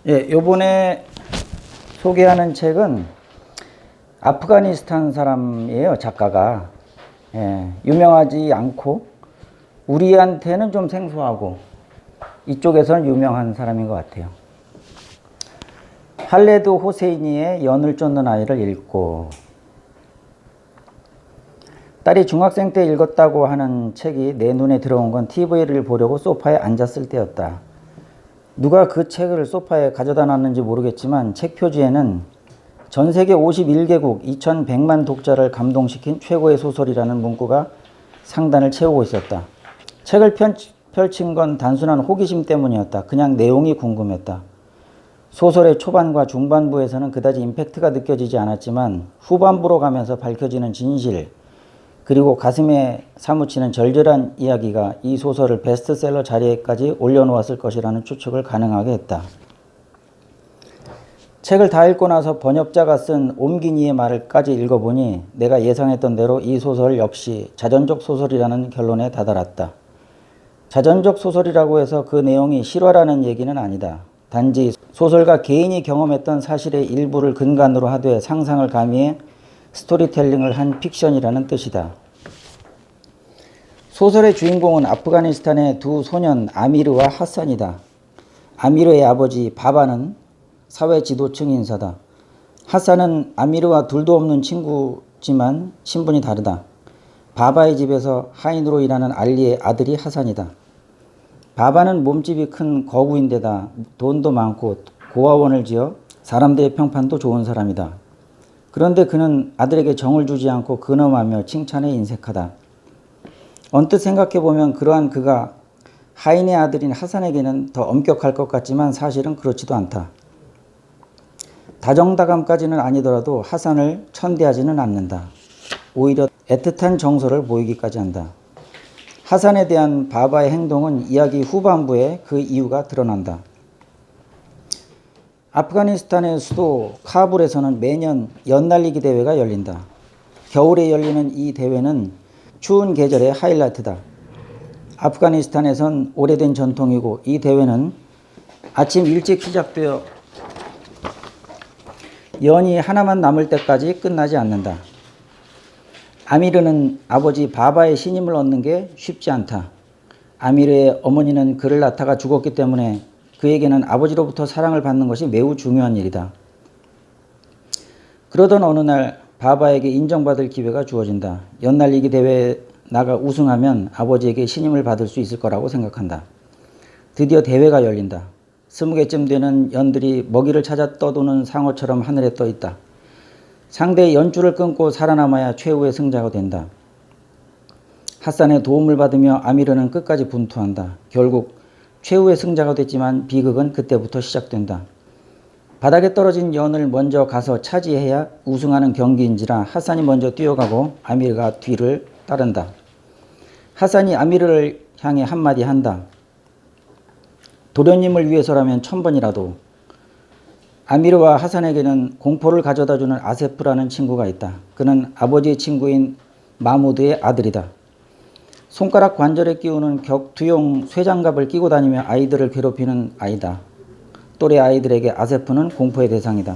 예, 요번에 소개하는 책은 아프가니스탄 사람이에요, 작가가. 예, 유명하지 않고 우리한테는 좀 생소하고 이쪽에서는 유명한 사람인 것 같아요. 할레드 호세이니의 연을 쫓는 아이를 읽고, 딸이 중학생 때 읽었다고 하는 책이 내 눈에 들어온 건 TV를 보려고 소파에 앉았을 때였다. 누가 그 책을 소파에 가져다 놨는지 모르겠지만 책 표지에는 전 세계 51개국 2100만 독자를 감동시킨 최고의 소설이라는 문구가 상단을 채우고 있었다. 책을 펼친 건 단순한 호기심 때문이었다. 그냥 내용이 궁금했다. 소설의 초반과 중반부에서는 그다지 임팩트가 느껴지지 않았지만 후반부로 가면서 밝혀지는 진실, 그리고 가슴에 사무치는 절절한 이야기가 이 소설을 베스트셀러 자리에까지 올려놓았을 것이라는 추측을 가능하게 했다. 책을 다 읽고 나서 번역자가 쓴 옴기니의 말을까지 읽어보니 내가 예상했던 대로 이 소설 역시 자전적 소설이라는 결론에 다다랐다. 자전적 소설이라고 해서 그 내용이 실화라는 얘기는 아니다. 단지 소설가 개인이 경험했던 사실의 일부를 근간으로 하되 상상을 가미해 스토리텔링을 한 픽션이라는 뜻이다. 소설의 주인공은 아프가니스탄의 두 소년 아미르와 하산이다. 아미르의 아버지 바바는 사회 지도층 인사다. 하산은 아미르와 둘도 없는 친구지만 신분이 다르다. 바바의 집에서 하인으로 일하는 알리의 아들이 하산이다. 바바는 몸집이 큰 거구인데다 돈도 많고 고아원을 지어 사람들의 평판도 좋은 사람이다. 그런데 그는 아들에게 정을 주지 않고 근엄하며 칭찬에 인색하다. 언뜻 생각해보면 그러한 그가 하인의 아들인 하산에게는 더 엄격할 것 같지만 사실은 그렇지도 않다. 다정다감까지는 아니더라도 하산을 천대하지는 않는다. 오히려 애틋한 정서를 보이기까지 한다. 하산에 대한 바바의 행동은 이야기 후반부에 그 이유가 드러난다. 아프가니스탄의 수도 카불에서는 매년 연날리기 대회가 열린다. 겨울에 열리는 이 대회는 추운 계절의 하이라이트다. 아프가니스탄에선 오래된 전통이고 이 대회는 아침 일찍 시작되어 연이 하나만 남을 때까지 끝나지 않는다. 아미르는 아버지 바바의 신임을 얻는 게 쉽지 않다. 아미르의 어머니는 그를 낳다가 죽었기 때문에 그에게는 아버지로부터 사랑을 받는 것이 매우 중요한 일이다. 그러던 어느 날 바바에게 인정받을 기회가 주어진다. 연날리기 대회에 나가 우승하면 아버지에게 신임을 받을 수 있을 거라고 생각한다. 드디어 대회가 열린다. 20개쯤 되는 연들이 먹이를 찾아 떠도는 상어처럼 하늘에 떠 있다. 상대의 연줄을 끊고 살아남아야 최후의 승자가 된다. 하산의 도움을 받으며 아미르는 끝까지 분투한다. 결국 최후의 승자가 됐지만 비극은 그때부터 시작된다. 바닥에 떨어진 연을 먼저 가서 차지해야 우승하는 경기인지라 하산이 먼저 뛰어가고 아미르가 뒤를 따른다. 하산이 아미르를 향해 한마디 한다. 도련님을 위해서라면 1000번이라도. 아미르와 하산에게는 공포를 가져다주는 아세프라는 친구가 있다. 그는 아버지의 친구인 마무드의 아들이다. 손가락 관절에 끼우는 격투용 쇠장갑을 끼고 다니며 아이들을 괴롭히는 아이다. 또래 아이들에게 아세프는 공포의 대상이다.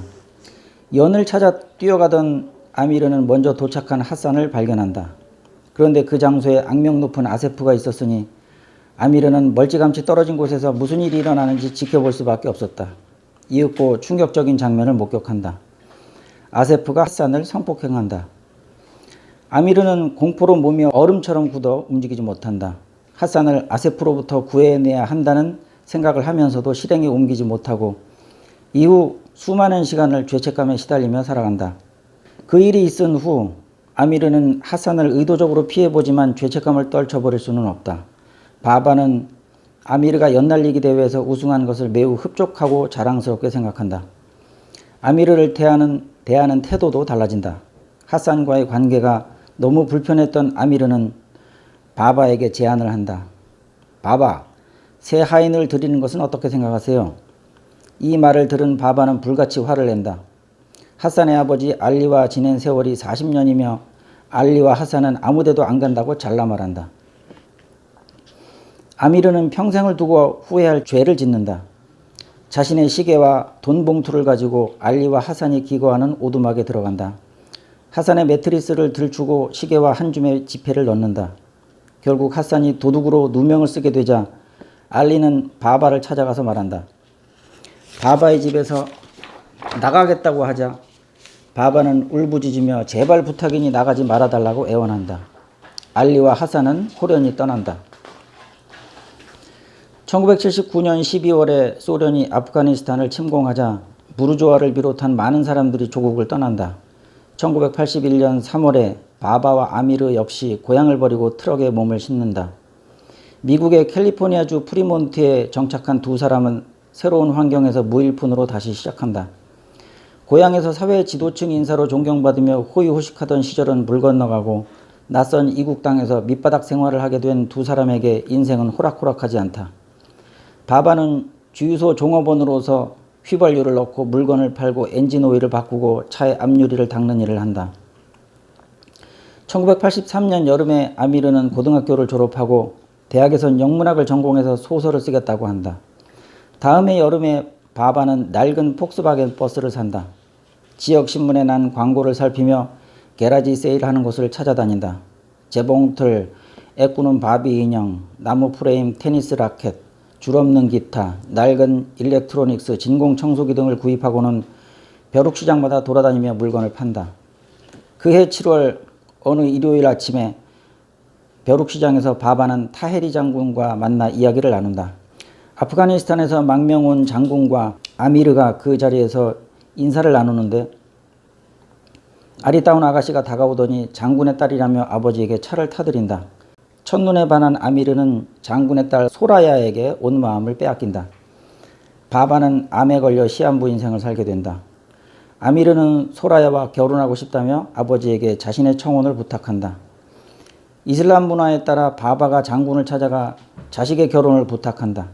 연을 찾아 뛰어가던 아미르는 먼저 도착한 하산을 발견한다. 그런데 그 장소에 악명 높은 아세프가 있었으니 아미르는 멀찌감치 떨어진 곳에서 무슨 일이 일어나는지 지켜볼 수밖에 없었다. 이윽고 충격적인 장면을 목격한다. 아세프가 하산을 성폭행한다. 아미르는 공포로 몸이 얼음처럼 굳어 움직이지 못한다. 하산을 아세프로부터 구해내야 한다는 생각을 하면서도 실행에 옮기지 못하고 이후 수많은 시간을 죄책감에 시달리며 살아간다. 그 일이 있은 후 아미르는 하산을 의도적으로 피해보지만 죄책감을 떨쳐버릴 수는 없다. 바바는 아미르가 연날리기 대회에서 우승한 것을 매우 흡족하고 자랑스럽게 생각한다. 아미르를 대하는 태도도 달라진다. 하산과의 관계가 너무 불편했던 아미르는 바바에게 제안을 한다. 바바, 새 하인을 드리는 것은 어떻게 생각하세요? 이 말을 들은 바바는 불같이 화를 낸다. 하산의 아버지 알리와 지낸 세월이 40년이며 알리와 하산은 아무데도 안 간다고 잘라 말한다. 아미르는 평생을 두고 후회할 죄를 짓는다. 자신의 시계와 돈 봉투를 가지고 알리와 하산이 기거하는 오두막에 들어간다. 하산의 매트리스를 들추고 시계와 한 줌의 지폐를 넣는다. 결국 하산이 도둑으로 누명을 쓰게 되자 알리는 바바를 찾아가서 말한다. 바바의 집에서 나가겠다고 하자 바바는 울부짖으며 제발 부탁이니 나가지 말아달라고 애원한다. 알리와 하산은 호련히 떠난다. 1979년 12월에 소련이 아프가니스탄을 침공하자 부르조아를 비롯한 많은 사람들이 조국을 떠난다. 1981년 3월에 바바와 아미르 역시 고향을 버리고 트럭에 몸을 싣는다. 미국의 캘리포니아주 프리몬트에 정착한 두 사람은 새로운 환경에서 무일푼으로 다시 시작한다. 고향에서 사회 지도층 인사로 존경받으며 호의호식하던 시절은 물 건너가고 낯선 이국 땅에서 밑바닥 생활을 하게 된 두 사람에게 인생은 호락호락하지 않다. 바바는 주유소 종업원으로서 휘발유를 넣고 물건을 팔고 엔진 오일을 바꾸고 차의 앞유리를 닦는 일을 한다. 1983년 여름에 아미르는 고등학교를 졸업하고 대학에선 영문학을 전공해서 소설을 쓰겠다고 한다. 다음해 여름에 바바는 낡은 폭스바겐 버스를 산다. 지역 신문에 난 광고를 살피며 게라지 세일하는 곳을 찾아다닌다. 재봉틀, 애꾸는 바비 인형, 나무 프레임 테니스 라켓, 줄 없는 기타, 낡은 일렉트로닉스, 진공 청소기 등을 구입하고는 벼룩시장마다 돌아다니며 물건을 판다. 그해 7월 어느 일요일 아침에 벼룩시장에서 바바는 타헤리 장군과 만나 이야기를 나눈다. 아프가니스탄에서 망명 온 장군과 아미르가 그 자리에서 인사를 나누는데 아리따운 아가씨가 다가오더니 장군의 딸이라며 아버지에게 차를 타들인다. 첫눈에 반한 아미르는 장군의 딸 소라야에게 온 마음을 빼앗긴다. 바바는 암에 걸려 시한부 인생을 살게 된다. 아미르는 소라야와 결혼하고 싶다며 아버지에게 자신의 청혼을 부탁한다. 이슬람 문화에 따라 바바가 장군을 찾아가 자식의 결혼을 부탁한다.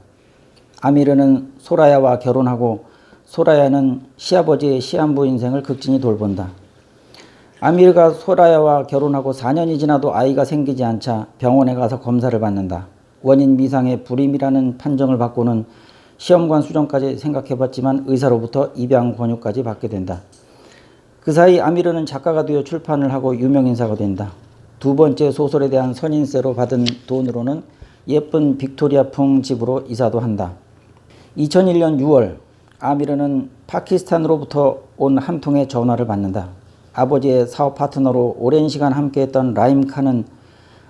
아미르는 소라야와 결혼하고 소라야는 시아버지의 시한부 인생을 극진히 돌본다. 아미르가 소라야와 결혼하고 4년이 지나도 아이가 생기지 않자 병원에 가서 검사를 받는다. 원인 미상의 불임이라는 판정을 받고는 시험관 수정까지 생각해봤지만 의사로부터 입양 권유까지 받게 된다. 그 사이 아미르는 작가가 되어 출판을 하고 유명인사가 된다. 두 번째 소설에 대한 선인세로 받은 돈으로는 예쁜 빅토리아풍 집으로 이사도 한다. 2001년 6월 아미르는 파키스탄으로부터 온 한 통의 전화를 받는다. 아버지의 사업 파트너로 오랜 시간 함께했던 라임 칸은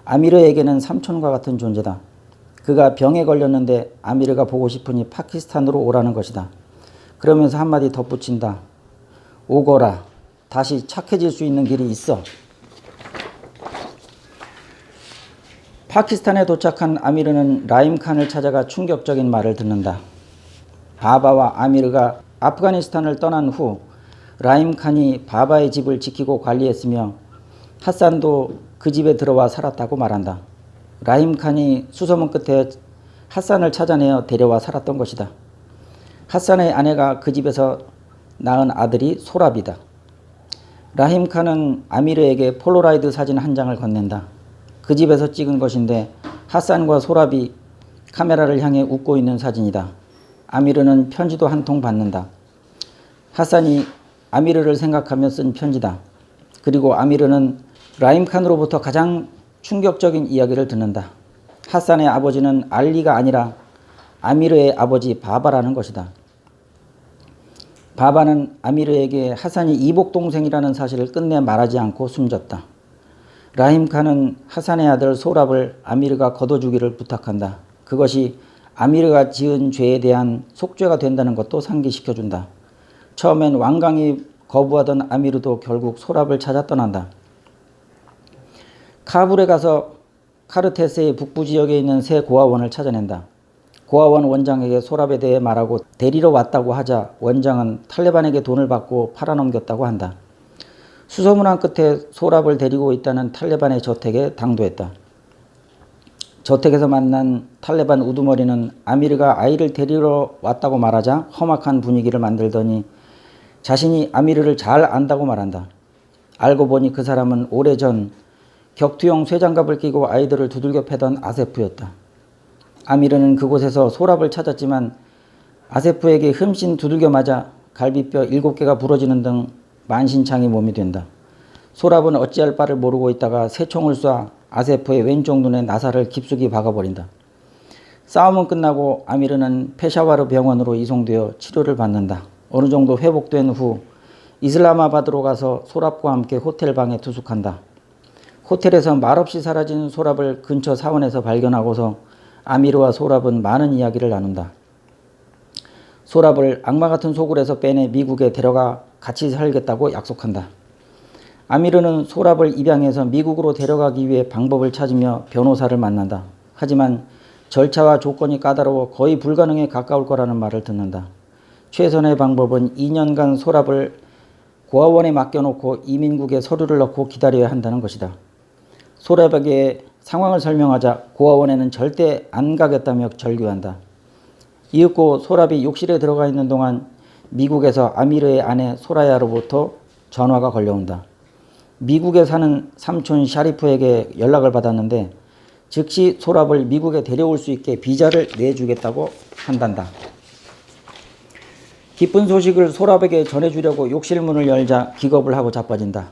아미르에게는 삼촌과 같은 존재다. 그가 병에 걸렸는데 아미르가 보고 싶으니 파키스탄으로 오라는 것이다. 그러면서 한마디 덧붙인다. 오거라. 다시 착해질 수 있는 길이 있어. 파키스탄에 도착한 아미르는 라임 칸을 찾아가 충격적인 말을 듣는다. 바바와 아미르가 아프가니스탄을 떠난 후 라임 칸이 바바의 집을 지키고 관리했으며 핫산도 그 집에 들어와 살았다고 말한다. 라임 칸이 수소문 끝에 핫산을 찾아내어 데려와 살았던 것이다. 핫산의 아내가 그 집에서 낳은 아들이 소랍이다. 라임 칸은 아미르에게 폴로라이드 사진 한 장을 건넨다. 그 집에서 찍은 것인데 핫산과 소랍이 카메라를 향해 웃고 있는 사진이다. 아미르는 편지도 한 통 받는다. 핫산이 아미르를 생각하며 쓴 편지다. 그리고 아미르는 라임 칸으로부터 가장 충격적인 이야기를 듣는다. 핫산의 아버지는 알리가 아니라 아미르의 아버지 바바라는 것이다. 바바는 아미르에게 핫산이 이복동생이라는 사실을 끝내 말하지 않고 숨졌다. 라임 칸은 핫산의 아들 소랍을 아미르가 거둬주기를 부탁한다. 그것이 아미르가 지은 죄에 대한 속죄가 된다는 것도 상기시켜준다. 처음엔 완강히 거부하던 아미르도 결국 소랍을 찾아 떠난다. 카불에 가서 카르테스의 북부 지역에 있는 새 고아원을 찾아낸다. 고아원 원장에게 소랍에 대해 말하고 데리러 왔다고 하자 원장은 탈레반에게 돈을 받고 팔아넘겼다고 한다. 수소문한 끝에 소랍을 데리고 있다는 탈레반의 저택에 당도했다. 저택에서 만난 탈레반 우두머리는 아미르가 아이를 데리러 왔다고 말하자 험악한 분위기를 만들더니 자신이 아미르를 잘 안다고 말한다. 알고 보니 그 사람은 오래전 격투용 쇠장갑을 끼고 아이들을 두들겨 패던 아세프였다. 아미르는 그곳에서 소랍을 찾았지만 아세프에게 흠씬 두들겨 맞아 갈비뼈 7개가 부러지는 등 만신창이 몸이 된다. 소랍은 어찌할 바를 모르고 있다가 새 총을 쏴 아세프의 왼쪽 눈에 나사를 깊숙이 박아버린다. 싸움은 끝나고 아미르는 페샤와르 병원으로 이송되어 치료를 받는다. 어느 정도 회복된 후 이슬라마바드로 가서 소랍과 함께 호텔 방에 투숙한다. 호텔에서 말없이 사라진 소랍을 근처 사원에서 발견하고서 아미르와 소랍은 많은 이야기를 나눈다. 소랍을 악마 같은 소굴에서 빼내 미국에 데려가 같이 살겠다고 약속한다. 아미르는 소랍을 입양해서 미국으로 데려가기 위해 방법을 찾으며 변호사를 만난다. 하지만 절차와 조건이 까다로워 거의 불가능에 가까울 거라는 말을 듣는다. 최선의 방법은 2년간 소랍을 고아원에 맡겨놓고 이민국에 서류를 넣고 기다려야 한다는 것이다. 소랍에게 상황을 설명하자 고아원에는 절대 안 가겠다며 절규한다. 이윽고 소랍이 욕실에 들어가 있는 동안 미국에서 아미르의 아내 소라야로부터 전화가 걸려온다. 미국에 사는 삼촌 샤리프에게 연락을 받았는데 즉시 소랍을 미국에 데려올 수 있게 비자를 내주겠다고 한단다. 기쁜 소식을 소랍에게 전해주려고 욕실 문을 열자 기겁을 하고 자빠진다.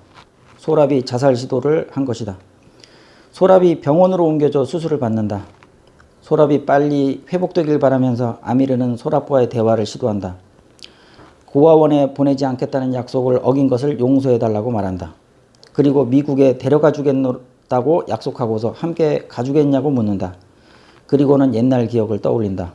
소랍이 자살 시도를 한 것이다. 소랍이 병원으로 옮겨져 수술을 받는다. 소랍이 빨리 회복되길 바라면서 아미르는 소랍과의 대화를 시도한다. 고아원에 보내지 않겠다는 약속을 어긴 것을 용서해달라고 말한다. 그리고 미국에 데려가 주겠다고 약속하고서 함께 가주겠냐고 묻는다. 그리고는 옛날 기억을 떠올린다.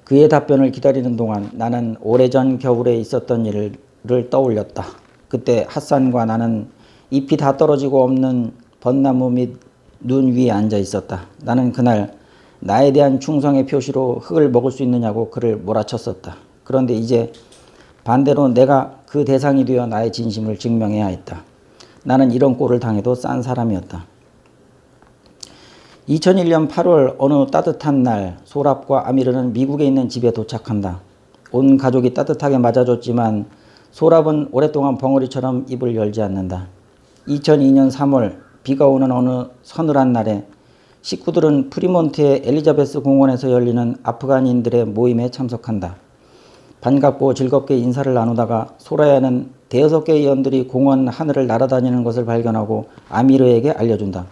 그의 답변을 기다리는 동안 나는 오래전 겨울에 있었던 일을 떠올렸다. 그때 핫산과 나는 잎이 다 떨어지고 없는 벚나무 및 눈 위에 앉아 있었다. 나는 그날 나에 대한 충성의 표시로 흙을 먹을 수 있느냐고 그를 몰아쳤었다. 그런데 이제 반대로 내가 그 대상이 되어 나의 진심을 증명해야 했다. 나는 이런 꼴을 당해도 싼 사람이었다. 2001년 8월 어느 따뜻한 날 소랍과 아미르는 미국에 있는 집에 도착한다. 온 가족이 따뜻하게 맞아줬지만 소랍은 오랫동안 벙어리처럼 입을 열지 않는다. 2002년 3월 비가 오는 어느 서늘한 날에 식구들은 프리몬트의 엘리자베스 공원에서 열리는 아프간인들의 모임에 참석한다. 반갑고 즐겁게 인사를 나누다가 소라야는 5개의 연들이 공원 하늘을 날아다니는 것을 발견하고 아미르에게 알려준다.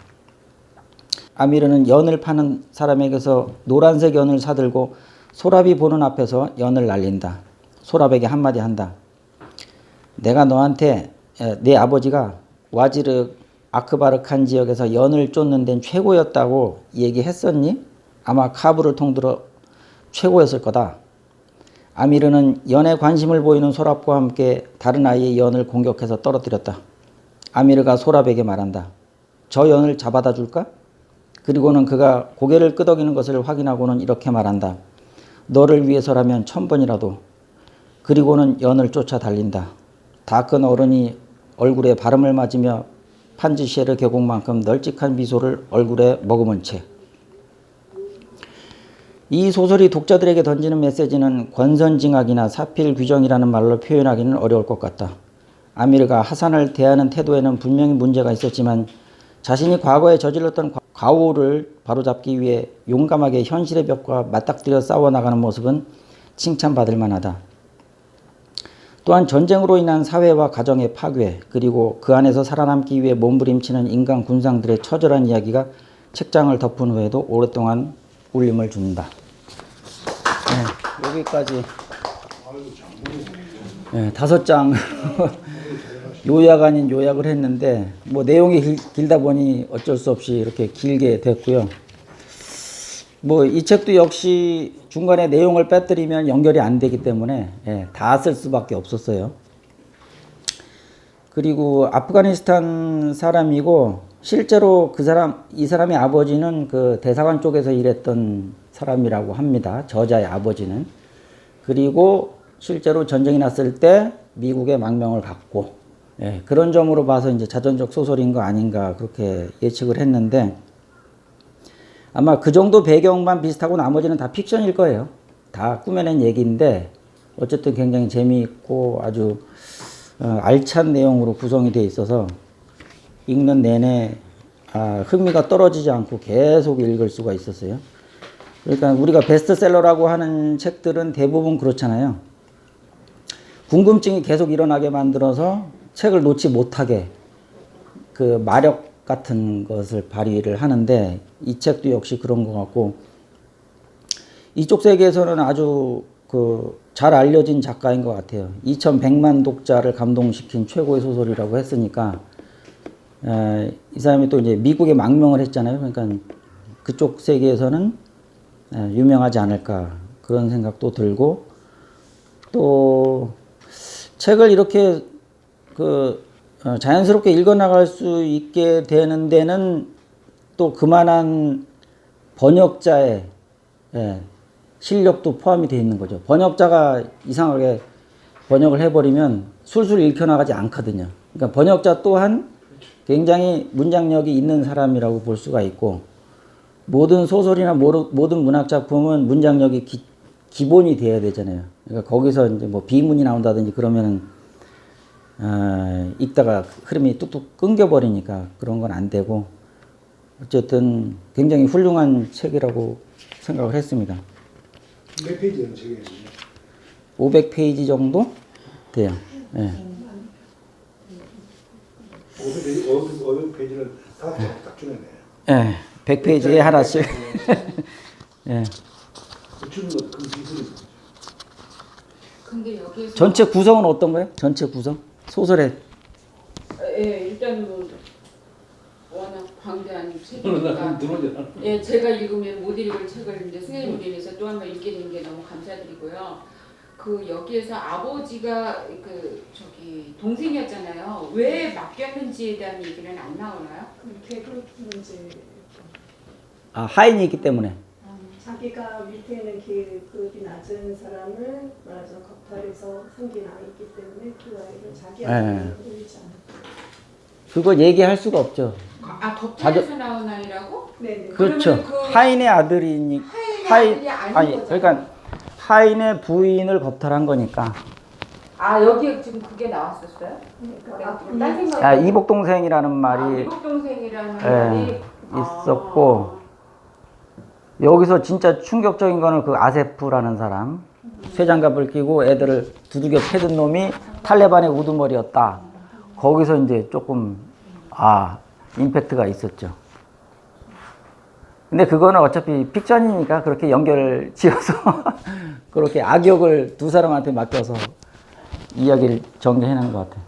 아미르는 연을 파는 사람에게서 노란색 연을 사들고 소랍이 보는 앞에서 연을 날린다. 소랍에게 한마디 한다. 내가 너한테 내 아버지가 와지르 아크바르칸 지역에서 연을 쫓는 데는 최고였다고 얘기했었니? 아마 카불을 통틀어 최고였을 거다. 아미르는 연에 관심을 보이는 소랍과 함께 다른 아이의 연을 공격해서 떨어뜨렸다. 아미르가 소랍에게 말한다. 저 연을 잡아다 줄까? 그리고는 그가 고개를 끄덕이는 것을 확인하고는 이렇게 말한다. 너를 위해서라면 1000번이라도. 그리고는 연을 쫓아 달린다. 다 큰 어른이 얼굴에 발음을 맞으며 판지셰르 계곡만큼 널찍한 미소를 얼굴에 머금은 채. 이 소설이 독자들에게 던지는 메시지는 권선징악이나 사필규정이라는 말로 표현하기는 어려울 것 같다. 아미르가 하산을 대하는 태도에는 분명히 문제가 있었지만 자신이 과거에 저질렀던 과오를 바로잡기 위해 용감하게 현실의 벽과 맞닥뜨려 싸워나가는 모습은 칭찬받을 만하다. 또한 전쟁으로 인한 사회와 가정의 파괴, 그리고 그 안에서 살아남기 위해 몸부림치는 인간 군상들의 처절한 이야기가 책장을 덮은 후에도 오랫동안 울림을 준다. 네, 여기까지 5장 요약 아닌 요약을 했는데 뭐 내용이 길다 보니 어쩔 수 없이 이렇게 길게 됐고요. 뭐 이 책도 역시 중간에 내용을 빼뜨리면 연결이 안 되기 때문에 다 쓸 수밖에 없었어요. 그리고 아프가니스탄 사람이고 실제로 이 사람의 아버지는 그 대사관 쪽에서 일했던 사람이라고 합니다. 저자의 아버지는. 그리고 실제로 전쟁이 났을 때 미국의 망명을 받고 그런 점으로 봐서 이제 자전적 소설인 거 아닌가 그렇게 예측을 했는데 아마 그 정도 배경만 비슷하고 나머지는 다 픽션일 거예요. 다 꾸며낸 얘기인데 어쨌든 굉장히 재미있고 아주 알찬 내용으로 구성이 되어 있어서 읽는 내내 흥미가 떨어지지 않고 계속 읽을 수가 있었어요. 그러니까 우리가 베스트셀러라고 하는 책들은 대부분 그렇잖아요. 궁금증이 계속 일어나게 만들어서 책을 놓지 못하게 그 마력 같은 것을 발휘를 하는데 이 책도 역시 그런 것 같고 이쪽 세계에서는 아주 그 잘 알려진 작가인 것 같아요. 2100만 독자를 감동시킨 최고의 소설이라고 했으니까 이 사람이 또 이제 미국에 망명을 했잖아요. 그러니까 그쪽 세계에서는 유명하지 않을까 그런 생각도 들고 또 책을 이렇게 그 자연스럽게 읽어나갈 수 있게 되는 데는 또 그만한 번역자의 실력도 포함이 되어 있는 거죠. 번역자가 이상하게 번역을 해버리면 술술 읽혀나가지 않거든요. 그러니까 번역자 또한 굉장히 문장력이 있는 사람이라고 볼 수가 있고 모든 소설이나 모든 문학 작품은 문장력이 기본이 돼야 되잖아요. 그러니까 거기서 이제 뭐 비문이 나온다든지 그러면은 읽다가 흐름이 뚝뚝 끊겨버리니까 그런 건 안 되고 어쨌든 굉장히 훌륭한 책이라고 생각을 했습니다. 몇 페이지는 책이에요? 500페이지 정도 돼요. 네. 500페이지는 다 딱 주네요. 네. 100페이지에 하나씩. 네. 근데 여기서 전체 구성은 어떤 거예요? 전체 구성? 소설의 예, 일단 뭐 워낙 방대한 책이니까 예, 제가 읽으면 못 읽을 책을 이제 선생님으로 인해서 또 한 번 읽게 된 게 너무 감사드리고요. 그 여기에서 아버지가 그 저기 동생이었잖아요. 왜 맡겼는지에 대한 얘기는 안 나오나요? 계급 문제. 하인이 있기 때문에. 자기가 밑에 있는 계급이 낮은 사람을 말하자면 겁탈해서 생긴 아이이기 때문에 그 아이를 자기 아이를 올리지 않았다. 그걸 얘기할 수가 없죠. 아, 덕탈에서 나온 아이라고? 네네. 그렇죠. 그 하인의 아들이니 아들이 아닌 아니 거잖아요. 그러니까 하인의 부인을 겁탈한 거니까. 아, 여기에 지금 그게 나왔었어요? 딴 생각. 이복 동생이라는 말이 이복 동생이라는 말이 있었고 여기서 진짜 충격적인 거는 그 아세프라는 사람 쇠장갑을 끼고 애들을 두들겨 패든 놈이 탈레반의 우두머리였다. 거기서 이제 조금 임팩트가 있었죠. 근데 그거는 어차피 픽션이니까 그렇게 연결 지어서 그렇게 악역을 두 사람한테 맡겨서 이야기를 전개해낸 것 같아요.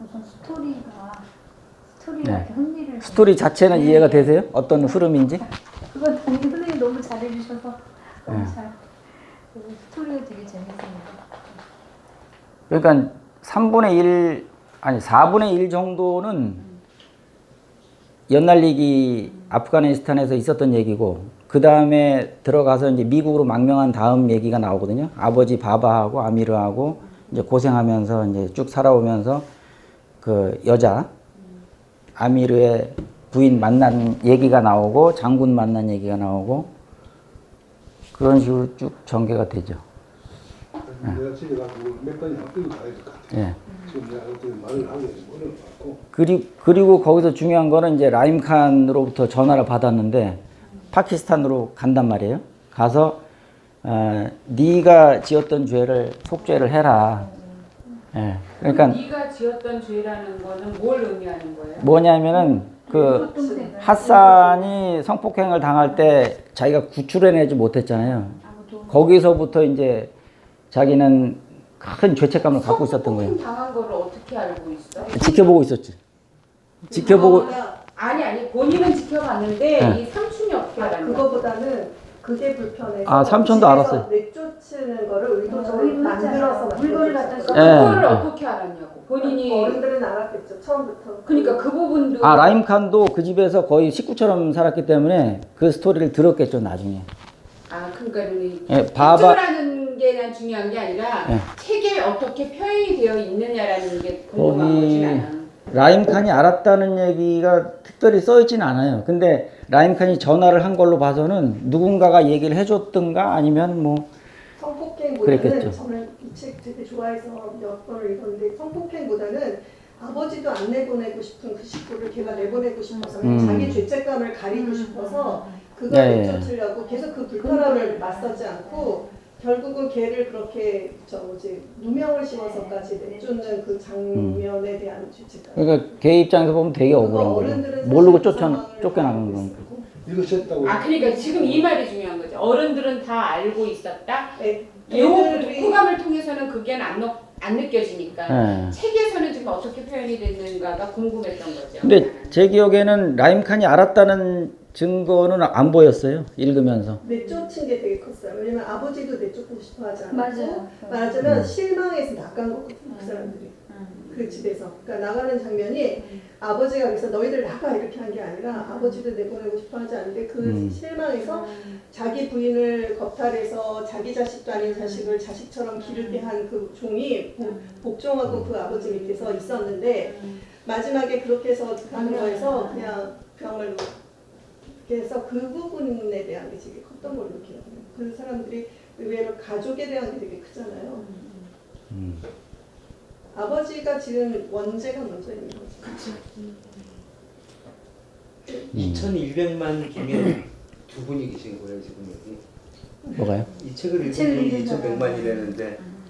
우선 스토리가 네. 흥미를 스토리 자체는 이해가 되세요? 어떤 흐름인지? 그건 당연히 선생님이 너무 잘해주셔서 너무 네. 잘 스토리가 되게 재밌습니다. 그러니까 4분의 1 정도는 연날리기 아프가니스탄에서 있었던 얘기고 그 다음에 들어가서 이제 미국으로 망명한 다음 얘기가 나오거든요. 아버지 바바하고 아미르하고 이제 고생하면서 이제 쭉 살아오면서 그 여자 아미르의 부인 만난 얘기가 나오고 장군 만난 얘기가 나오고 그런 식으로 쭉 전개가 되죠. 내가 집에 가서 몇 번이나 끌고 가야 될 것 같아요. 예. 지금 내가 어떻게 말을 하기 좀 어려울 것 같고. 그리고 거기서 중요한 거는 이제 라임칸으로부터 전화를 받았는데 파키스탄으로 간단 말이에요. 가서 네가 지었던 죄를 속죄를 해라. 예. 그러니까 네가 지었던 죄라는 거는 뭘 의미하는 거예요? 뭐냐면은 그 핫산이 성폭행을 당할 때 자기가 구출해내지 못했잖아요. 거기서부터 이제 자기는 큰 죄책감을 갖고 있었던 거예요. 성폭행 당한 거를 어떻게 알고 있어? 지켜보고 있었지. 지켜보고 아니 본인은 지켜봤는데 네. 이 삼촌이 어떻게 알았냐? 그거보다는 그게 불편해서 삼촌도 집에서 알았어요. 내쫓는 거를 의도적으로 의도했잖아요. 만들어서 물건을 만들었죠. 갖다 그거를 네. 어떻게 알았냐고 본인이. 어른들은 알았겠죠 처음부터. 그러니까 그 부분도 라임칸도 그 집에서 거의 식구처럼 살았기 때문에 그 스토리를 들었겠죠 나중에. 그러니까 예, textu라는 게 난 중요한 게 아니라 예. 책에 어떻게 표현이 되어 있느냐라는 게 궁금한 거기 거진 않아. 라임칸이 알았다는 얘기가 특별히 써있지는 않아요. 근데 라임칸이 전화를 한 걸로 봐서는 누군가가 얘기를 해줬든가 아니면 뭐 성폭행보다는 그랬겠죠. 저는 이 책 되게 좋아해서 몇 번을 읽었는데 성폭행보다는 아버지도 안 내보내고 싶은 그 식구를 걔가 내보내고 싶어서 자기 죄책감을 가리고 싶어서 그걸 예, 예. 내쫓으려고 계속 그 불편함을 맞서지 않고 결국은 걔를 그렇게 누명을 씌워서까지 내쫓는 그 장면에 대한 죄책감. 그러니까 걔 입장에서 보면 되게 억울한 거죠. 모르고 쫓겨나는 거. 읽으셨다고. 아 그러니까 지금 이 말이 중요한 거죠. 어른들은 다 알고 있었다. 요 애들이 독후감을 통해서는 그게 안 느껴지니까 예. 책에서는 지금 어떻게 표현이 됐는가가 궁금했던 거죠. 근데 제 기억에는 라임칸이 알았다는 증거는 안 보였어요. 읽으면서. 내쫓은 게 되게 컸어요. 왜냐면 아버지도 내쫓고 싶어 하지 않고 맞아요. 말하자면 실망해서 나간 거거든요. 그 사람들이. 그 집에서. 그러니까 나가는 장면이 아버지가 그래서 너희들 나가 이렇게 한 게 아니라 아버지도 내보내고 싶어 하지 않는데 그 실망해서 자기 부인을 겁탈해서 자기 자식도 아닌 자식을 자식처럼 기르게 한 그 종이 복종하고 그 아버지 밑에서 있었는데 마지막에 그렇게 해서 가는 거에서 그냥 그야말로 그래서 그 부분에 대한 게 되게 컸던 걸로 기억해요. 그 사람들이 의외로 가족에 대한 게 되게 크잖아요. 아버지가 지금 원죄가 먼저 있는 거죠. 2,100만 중에 두 분이 계신 거예요 지금 여기. 뭐가요? 이 책을 읽은 책을 분이 읽은 2,100만이라는데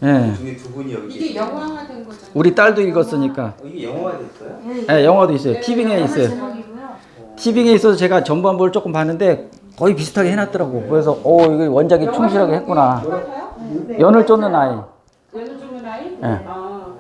예. 그 중에 두 분이 여기 이게 계신 영화화된 거잖아요. 우리 딸도 읽었으니까. 이게 영화가 됐어요? 예, 영화도 있어요. 티빙에 있어요. 제목이고요. 티빙에 있어서 제가 전반부를 조금 봤는데 거의 비슷하게 해놨더라고. 그래서 이거 원작이 충실하게 했구나. 똑같아요? 네. 연을 쫓는 아이. 연을 주는 아이? 예.